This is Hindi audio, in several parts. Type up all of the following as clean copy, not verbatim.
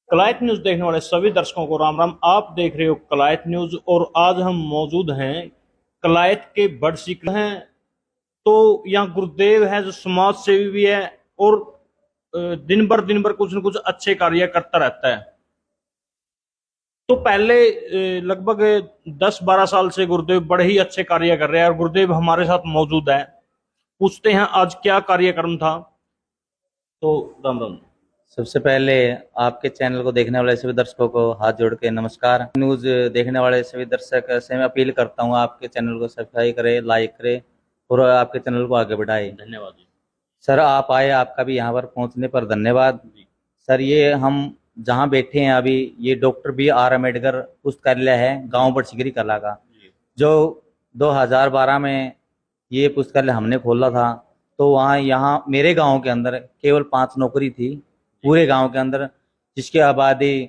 कलायत न्यूज देखने वाले सभी दर्शकों को राम राम। आप देख रहे हो कलायत न्यूज और आज हम मौजूद हैं कलायत के बड़ सीकर हैं। तो यहाँ गुरुदेव है जो समाज सेवी भी है और दिन भर कुछ न कुछ अच्छे कार्य करता रहता है। तो पहले लगभग 10-12 साल से गुरुदेव बड़े ही अच्छे कार्य कर रहे हैं और गुरुदेव हमारे साथ मौजूद है। पूछते हैं आज क्या कार्यक्रम था। तो राम राम। सबसे पहले आपके चैनल को देखने वाले सभी दर्शकों को हाथ जोड़ के नमस्कार। न्यूज देखने वाले सभी दर्शक से मैं अपील करता हूँ आपके चैनल को सब्सक्राइब करें, लाइक करें और आपके चैनल को आगे बढ़ाएं। धन्यवाद जी। सर आप आए, आपका भी यहाँ पर पहुँचने पर धन्यवाद। सर ये हम जहाँ बैठे हैं अभी ये डॉक्टर B.R. अम्बेडकर पुस्तकालय है गांव बड़सिगरी कला का, जो 2012 में ये पुस्तकालय हमने खोला था। तो वहाँ यहाँ मेरे गांव के अंदर केवल 5 नौकरी थी पूरे गांव के अंदर, जिसकी आबादी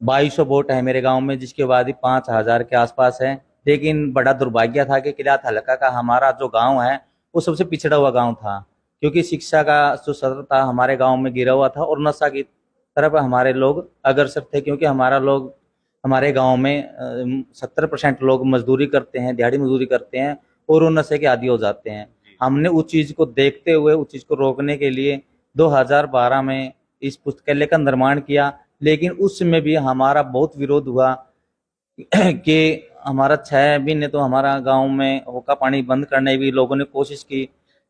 2200 वोट है मेरे गांव में, जिसकी आबादी 5000 के आसपास है। लेकिन बड़ा दुर्भाग्य था कि किला हल्का का हमारा जो गांव है वो सबसे पिछड़ा हुआ गांव था, क्योंकि शिक्षा का जो स्तर था हमारे गांव में गिरा हुआ था और नशा की तरफ हमारे लोग अग्रसर थे, क्योंकि हमारे गांव में 70% लोग मजदूरी करते हैं, दिहाड़ी मजदूरी करते हैं और वो नशे के आदी हो जाते हैं। हमने उस चीज को देखते हुए उस चीज को रोकने के लिए 2012 में इस पुस्तकालय का निर्माण किया। लेकिन उस समय भी हमारा बहुत विरोध हुआ कि हमारा 6 महीने तो हमारा गांव में होका पानी बंद करने भी लोगों ने कोशिश की।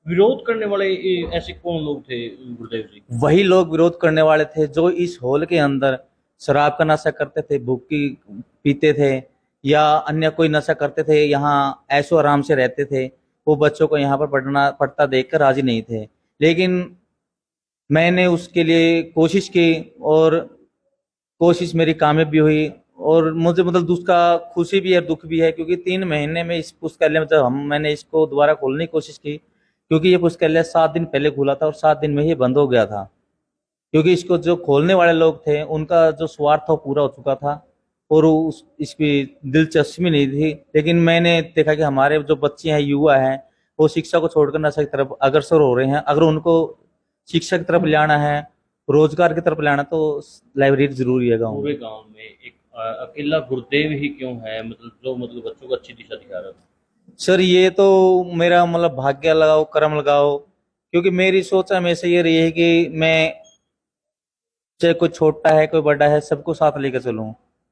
विरोध करने वाले ऐसे कौन लोग थे गुरुदेव जी? वही लोग विरोध करने वाले थे जो इस हॉल के अंदर शराब का नशा करते थे, भुक्की पीते थे या अन्य कोई नशा करते थे, यहाँ ऐशो आराम से रहते थे। वो बच्चों को यहाँ पर पढ़ता देखकर राजी नहीं थे। लेकिन मैंने उसके लिए कोशिश की और कोशिश मेरी कामयाब भी हुई और मुझे मतलब उसका खुशी भी है दुख भी है, क्योंकि 3 महीने में इस पुस्तकालय में जब मैंने इसको दोबारा खोलने की कोशिश की, क्योंकि ये पुस्तकालय 7 दिन पहले खुला था और 7 दिन में ही बंद हो गया था, क्योंकि इसको जो खोलने वाले लोग थे उनका जो स्वार्थ था पूरा हो चुका था और इसकी दिलचस्पी नहीं थी। लेकिन मैंने देखा कि हमारे जो बच्चे हैं, युवा हैं, वो शिक्षा को छोड़कर नशा की तरफ अग्रसर हो रहे हैं। अगर उनको शिक्षा की तरफ ले आना है, रोजगार की तरफ ले आना, तो लाइब्रेरी जरूरी है गाँव पूरे गांव में एक अकेला गुरुदेव ही क्यों है, मतलब जो बच्चों को अच्छी दिशा दिखा रहा था? सर ये तो मेरा मतलब भाग्य लगाओ, कर्म लगाओ, क्योंकि मेरी सोच हमेशा ये रही है कि मैं चाहे कोई छोटा है कोई बड़ा है सबको साथ लेकर चलूं।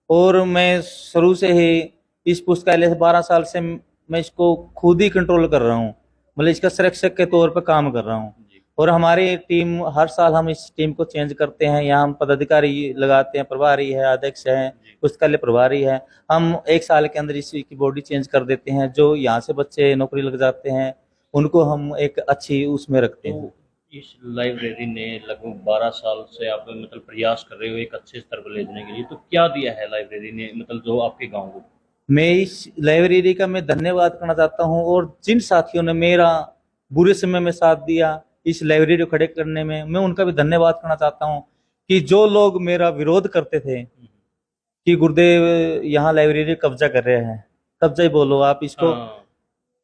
और मैं शुरू से ही इस पुस्तकालय से 12 साल से मैं इसको खुद ही कंट्रोल कर रहा हूँ, मतलब इसका संरक्षक के तौर पर काम कर रहा हूँ। और हमारी टीम हर साल हम इस टीम को चेंज करते हैं। यहाँ हम पदाधिकारी लगाते हैं, प्रभारी है, अध्यक्ष है, पुस्तकालय प्रभारी है। हम 1 साल के अंदर इसकी बॉडी चेंज कर देते हैं। जो यहाँ से बच्चे नौकरी लग जाते हैं उनको हम एक अच्छी उसमें रखते हैं। तो इस लाइब्रेरी ने लगभग 12 साल से आप मतलब प्रयास कर रहे हो एक अच्छे स्तर पर ले जाने के लिए, तो क्या दिया है लाइब्रेरी ने मतलब जो आपके गांव को? मैं इस लाइब्रेरी का मैं धन्यवाद करना चाहता हूँ, और जिन साथियों ने मेरा बुरे समय में साथ दिया इस लाइब्रेरी को खड़े करने में, मैं उनका भी धन्यवाद करना चाहता हूँ। कि जो लोग मेरा विरोध करते थे कि गुरुदेव यहाँ लाइब्रेरी कब्जा कर रहे हैं, कब्जा ही बोलो आप इसको,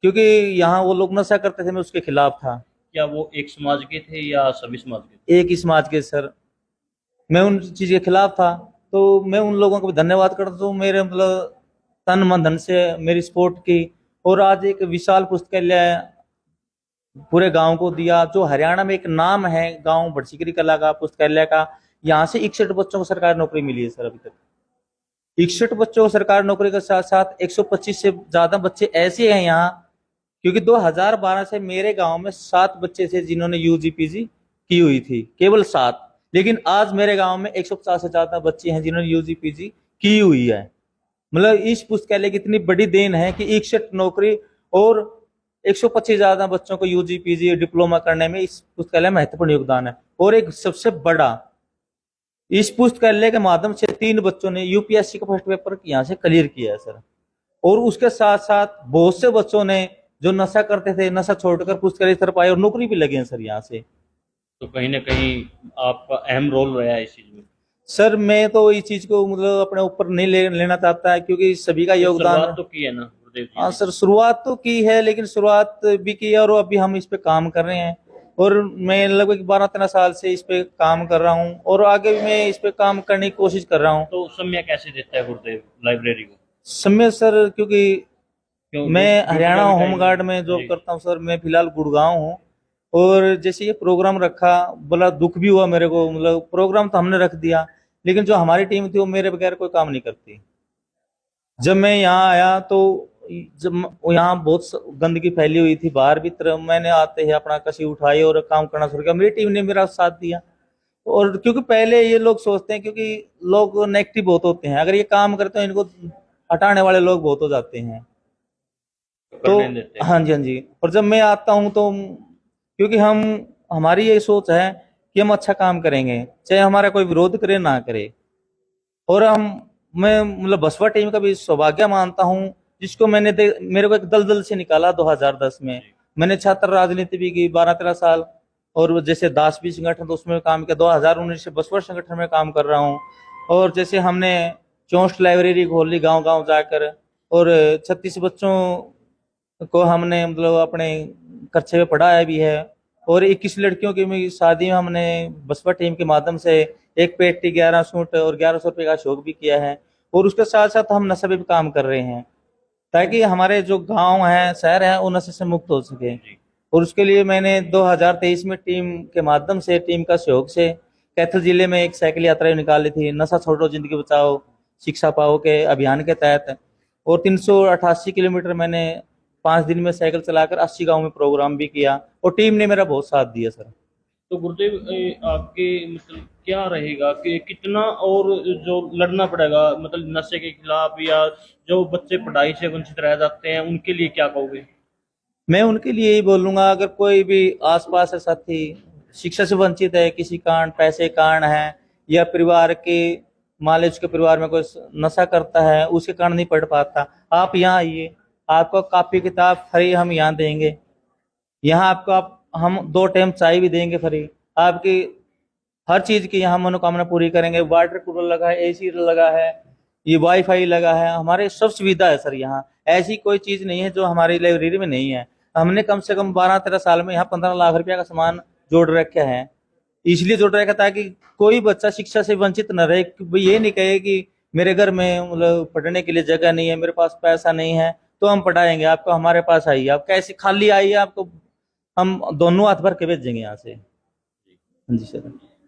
क्योंकि यहाँ वो लोग नशा करते थे, मैं उसके खिलाफ था। क्या वो एक समाज के थे या सभी समाज के थे? एक ही समाज के सर, मैं उन चीज के खिलाफ था। तो मैं उन लोगों को भी धन्यवाद करता हूँ, मेरे मतलब तन मन धन से मेरी सपोर्ट की और आज एक विशाल पुस्तकालय पूरे गांव को दिया। जो हरियाणा में एक नाम है गांव बड़सिगरी कला का पुस्तकालय का, यहाँ से 61 बच्चों को सरकारी नौकरी मिली है सर अभी तक। 61 बच्चों को सरकारी नौकरी के साथ साथ 125 से ज्यादा बच्चे ऐसे हैं यहाँ, क्योंकि 2012 से मेरे गांव में 7 बच्चे थे जिन्होंने यूजी पीजी की हुई थी, केवल 7। लेकिन आज मेरे गांव में 150 से ज्यादा बच्चे हैं जिन्होंने यूजी पीजी की हुई है। मतलब इस पुस्तकालय की इतनी बड़ी देन है कि 61 नौकरी और 125 ज्यादा बच्चों को यूजी पीजी डिप्लोमा करने में इस पुस्तकालय महत्वपूर्ण योगदान है। और एक सबसे बड़ा, इस पुस्तकालय के माध्यम से 3 बच्चों ने यूपीएससी का फर्स्ट पेपर यहाँ से क्लियर किया है सर। और उसके साथ साथ बहुत से बच्चों ने जो नशा करते थे, नशा छोड़कर पुस्तकालय की तरफ आए और नौकरी भी लगे हैं सर यहाँ से। तो कहीं ना कहीं आपका अहम रोल रहा है इस चीज में? सर मैं तो इस चीज को मतलब अपने ऊपर नहीं लेना चाहता है, क्योंकि सभी का योगदान तो की है ना गुरुदेव जी? हाँ सर, शुरुआत तो की है, लेकिन शुरुआत भी की है और अभी हम इस पे काम कर रहे हैं। और मैं लगभग 12-13 साल से इस पे काम कर रहा हूँ और आगे भी मैं इस पे काम करने की कोशिश कर रहा हूँ। तो समय कैसे देता है गुरुदेव लाइब्रेरी को? समय सर, क्योंकि क्यों मैं ड्यूटी हरियाणा का भी होम टाइम गार्ड है? में जॉब जी। करता हूँ सर। मैं फिलहाल गुड़गांव हूँ और जैसे ये प्रोग्राम रखा, बड़ा दुख भी हुआ मेरे को। मतलब प्रोग्राम तो हमने रख दिया, लेकिन जो हमारी टीम थी वो मेरे बगैर कोई काम नहीं करती। जब मैं यहाँ आया तो यहाँ बहुत गंदगी फैली हुई थी बाहर भी तरफ। मैंने आते ही अपना कसी उठाई और काम करना शुरू किया। मेरी टीम ने मेरा साथ दिया। और क्योंकि पहले ये लोग सोचते हैं, क्योंकि लोग नेगेटिव बहुत होते हैं, अगर ये काम करते हैं इनको हटाने वाले लोग बहुत हो जाते हैं। तो करने देते हैं। हाँ जी, हाँ जी। और जब मैं आता हूँ तो क्योंकि हमारी ये सोच है कि हम अच्छा काम करेंगे, चाहे हमारा कोई विरोध करे ना करे। और मैं मतलब बसपा टीम का भी सौभाग्य मानता हूँ, जिसको मेरे को एक दलदल से निकाला 2010 में। मैंने छात्र राजनीति भी की 12-13 साल, और वो जैसे दास भी संगठन तो उसमें काम किया। 2019 से बसपा संगठन में काम कर रहा हूँ। और जैसे हमने 64 लाइब्रेरी खोल ली गांव गांव जाकर, और 36 बच्चों को हमने मतलब अपने कक्षा में पढ़ाया भी है। और 21 लड़कियों की भी शादी में हमने बसपा टीम के माध्यम से एक पेटी 11 सूट और 1100 रुपये का शौक भी किया है। और उसके साथ साथ हम नशे पे भी काम कर रहे हैं, ताकि हमारे जो गांव हैं, शहर हैं, वो नशे से मुक्त हो सके। और उसके लिए मैंने 2023 में टीम के माध्यम से, टीम का सहयोग से कैथल जिले में एक साइकिल यात्रा निकाली थी, नशा छोड़ो जिंदगी बचाओ शिक्षा पाओ के अभियान के तहत। और 388 किलोमीटर मैंने 5 दिन में साइकिल चलाकर 80 गांव में प्रोग्राम भी किया, और टीम ने मेरा बहुत साथ दिया सर। तो गुरुदेव आपके मतलब क्या रहेगा कि कितना और जो लड़ना पड़ेगा मतलब नशे के खिलाफ, या जो बच्चे पढ़ाई से वंचित रह जाते हैं उनके लिए क्या कहोगे? मैं उनके लिए यही बोलूंगा, अगर कोई भी आसपास है साथी शिक्षा से वंचित है, किसी कारण, पैसे कारण है, या परिवार के मान लीजिए उसके परिवार में कोई नशा करता है, उसके कारण नहीं पढ़ पाता, आप यहाँ आइए, आपको कॉपी किताब फ्री हम यहाँ देंगे। यहाँ आपको हम 2 टाइम चाय भी देंगे फ्री। आपकी हर चीज की यहाँ मनोकामना पूरी करेंगे। वाटर कूलर लगा है, एसी लगा है, ये वाईफाई लगा है, हमारे सब सुविधा है सर। यहाँ ऐसी कोई चीज नहीं है जो हमारी लाइब्रेरी में नहीं है। हमने कम से कम 12-13 साल में यहाँ 15 लाख रुपया का सामान जोड़ रखा है। इसलिए जोड़ रखा ताकि कोई बच्चा शिक्षा से वंचित न रहे। भाई ये नहीं कहे कि मेरे घर में मतलब पढ़ने के लिए जगह नहीं है, मेरे पास पैसा नहीं है, तो हम पढ़ाएंगे आपको, हमारे पास आइए। आप कैसे खाली आइए, आपको हम दोनों हाथ भर के भेजेंगे यहाँ से। हाँ जी सर।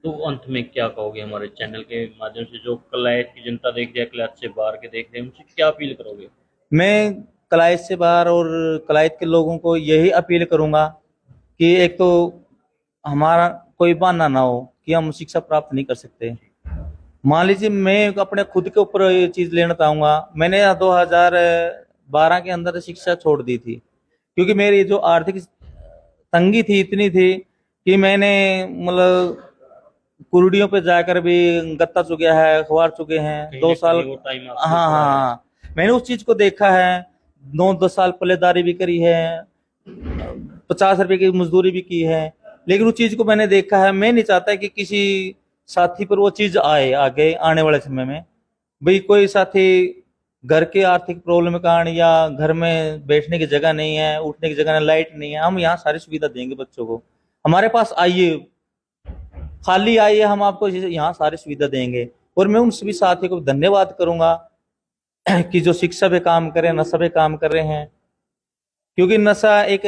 तो अंत में क्या कहोगे हमारे चैनल के माध्यम से, जो कलायत की जनता देख रही है, कलायत से बाहर के देख रहे हैं, उनसे क्या अपील करोगे? मैं कलायत से बाहर और कलायत के लोगों को यही अपील करूंगा कि एक तो हमारा कोई बहाना ना हो कि हम शिक्षा प्राप्त नहीं कर सकते। मान लीजिए मैं अपने खुद के ऊपर ये चीज लेना चाहूंगा। मैंने 2012 के अंदर शिक्षा छोड़ दी थी, क्योंकि मेरी जो आर्थिक तंगी थी इतनी थी कि मैंने मतलब कुर्डियों पे जाकर भी गत्ता चुके हैं, अखबार चुके हैं 2 साल। वो टाइम हाँ आपको हाँ थोड़ा है। हाँ, मैंने उस चीज को देखा है। 9-10 साल पल्लेदारी भी करी है, 50 रुपए की मजदूरी भी की है, लेकिन उस चीज को मैंने देखा है। मैं नहीं चाहता कि किसी साथी पर वो चीज आए आगे आने वाले समय में। भाई कोई साथी घर के आर्थिक प्रॉब्लम के कारण, या घर में बैठने की जगह नहीं है, उठने की जगह नहीं, लाइट नहीं है, हम यहाँ सारी सुविधा देंगे बच्चों को। हमारे पास आइए, खाली आइए, हम आपको यहाँ सारी सुविधा देंगे। और मैं उन सभी साथियों को धन्यवाद करूंगा कि जो शिक्षा पे काम कर रहे हैं, नशा पे काम कर रहे हैं। क्योंकि नशा एक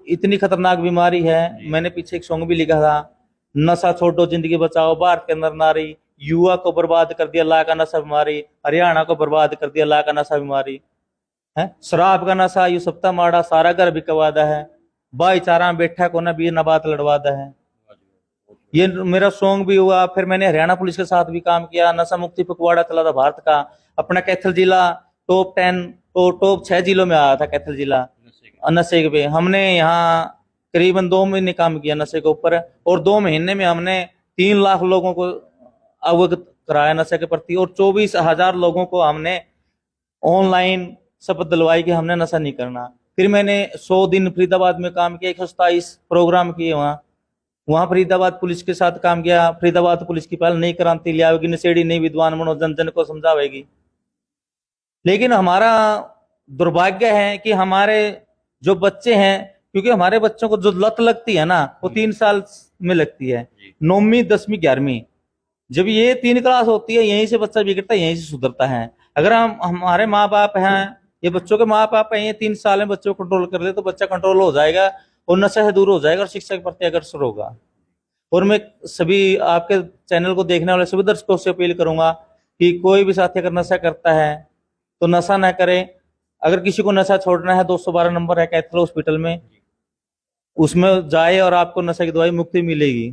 इतनी खतरनाक बीमारी है। मैंने पीछे एक सॉन्ग भी लिखा था, नशा छोड़ो जिंदगी बचाओ, भारत के अंदर नारी, युवा को बर्बाद कर दिया ला का नशा बीमारी, हरियाणा को बर्बाद कर दिया ला का नशा बीमारी है। शराब का नशा यू सप्ता माड़ा, सारा घर बिकवादा है, भाईचारा में बैठा को ना भी न बात लड़वादा है। ये मेरा सॉन्ग भी हुआ। फिर मैंने हरियाणा पुलिस के साथ भी काम किया, नशा मुक्ति पखवाड़ा चला था भारत का। अपना कैथल जिला टॉप 10 तो टॉप 6 जिलों में आया था कैथल जिला नशे पे। हमने यहाँ करीबन 2 महीने काम किया नशे के ऊपर, और 2 महीने में हमने 3 लाख लोगों को अवगत कराया नशे के प्रति, और 24,000 लोगों को हमने ऑनलाइन शपथ दिलवाई कि हमने नशा नहीं करना। फिर मैंने 100 दिन फरीदाबाद में काम किया, 127 प्रोग्राम किए वहां फरीदाबाद पुलिस के साथ काम किया। फरीदाबाद पुलिस की पहल नई क्रांति ले आवेगी, नशेड़ी नई विद्वान बनो, जन जन को समझावेगी। लेकिन हमारा दुर्भाग्य है कि हमारे जो बच्चे हैं क्योंकि हमारे बच्चों को जो लत लगती है ना वो 3 साल में लगती है, जी। 9वीं 10वीं 11वीं। जब ये 3 क्लास होती है यहीं से बच्चा बिगड़ता है, यहीं से सुधरता है। अगर हम हमारे माँ बाप हैं, ये बच्चों के माँ बाप हैं, ये 3 साल में बच्चों को कंट्रोल कर ले तो बच्चा कंट्रोल हो जाएगा और नशा से दूर हो जाएगा और शिक्षा के प्रति अग्रसर होगा। और मैं सभी आपके चैनल को देखने वाले सभी दर्शकों से अपील करूंगा कि कोई भी साथी अगर नशा करता है तो नशा ना करे। अगर किसी को नशा छोड़ना है 212 नंबर है कैथल हॉस्पिटल में, उसमें जाए और आपको नशा की दवाई मुफ्त मिलेगी।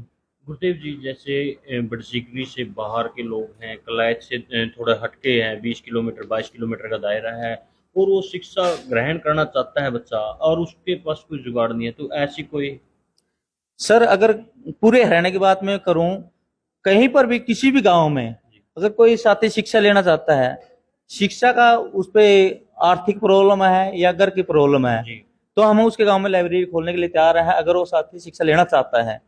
गुरुदेव जी, जैसे बड़सिकरी से बाहर के लोग हैं, कलायत से थोड़ा हटके हैं, 20 किलोमीटर 22 किलोमीटर का दायरा है, और वो शिक्षा ग्रहण करना चाहता है बच्चा और उसके पास कोई जुगाड़ नहीं है, तो ऐसी कोई? सर अगर पूरे हरियाणा की बात मैं करूं, कहीं पर भी किसी भी गांव में अगर कोई साथी शिक्षा लेना चाहता है, शिक्षा का उस पे आर्थिक प्रॉब्लम है या घर की प्रॉब्लम है, जी। तो हम उसके गांव में लाइब्रेरी खोलने के लिए तैयार है। अगर वो साथी शिक्षा लेना चाहता है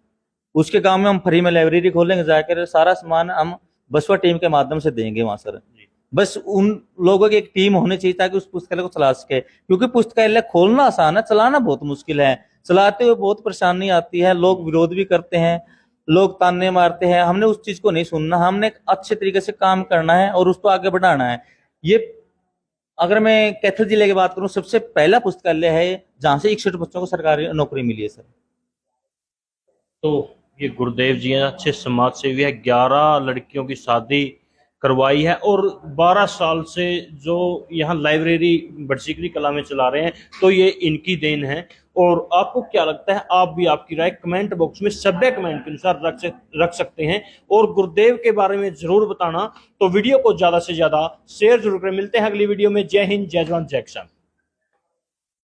उसके गांव में हम फ्री में लाइब्रेरी खोलेंगे, जाकर सारा सामान हम बसवा टीम के माध्यम से देंगे वहां सर। जी। बस उन लोगों की एक टीम होनी चाहिए ताकि उस पुस्तकालय को चला सके, क्योंकि पुस्तकालय खोलना आसान है, चलाना बहुत मुश्किल है। चलाते हुए बहुत परेशानी आती है, लोग विरोध भी करते हैं, लोग ताने मारते हैं। हमने उस चीज को नहीं सुनना, हमने अच्छे तरीके से काम करना है और उसको आगे बढ़ाना है। ये अगर मैं कैथल जिले की बात करूं, सबसे पहला पुस्तकालय है जहां से 61 बच्चों को सरकारी नौकरी मिली है सर। तो ये गुरुदेव जी हैं, अच्छे समाज सेवी है, 11 लड़कियों की शादी करवाई है और 12 साल से जो यहाँ लाइब्रेरी बड़सिकरी कला में चला रहे हैं, तो ये इनकी देन है। और आपको क्या लगता है, आप भी आपकी राय कमेंट बॉक्स में सभ्य कमेंट के अनुसार रख सकते हैं और गुरुदेव के बारे में जरूर बताना। तो वीडियो को ज्यादा से ज्यादा शेयर जरूर करें। मिलते हैं अगली वीडियो में। जय हिंद, जय जवान, जय किसान।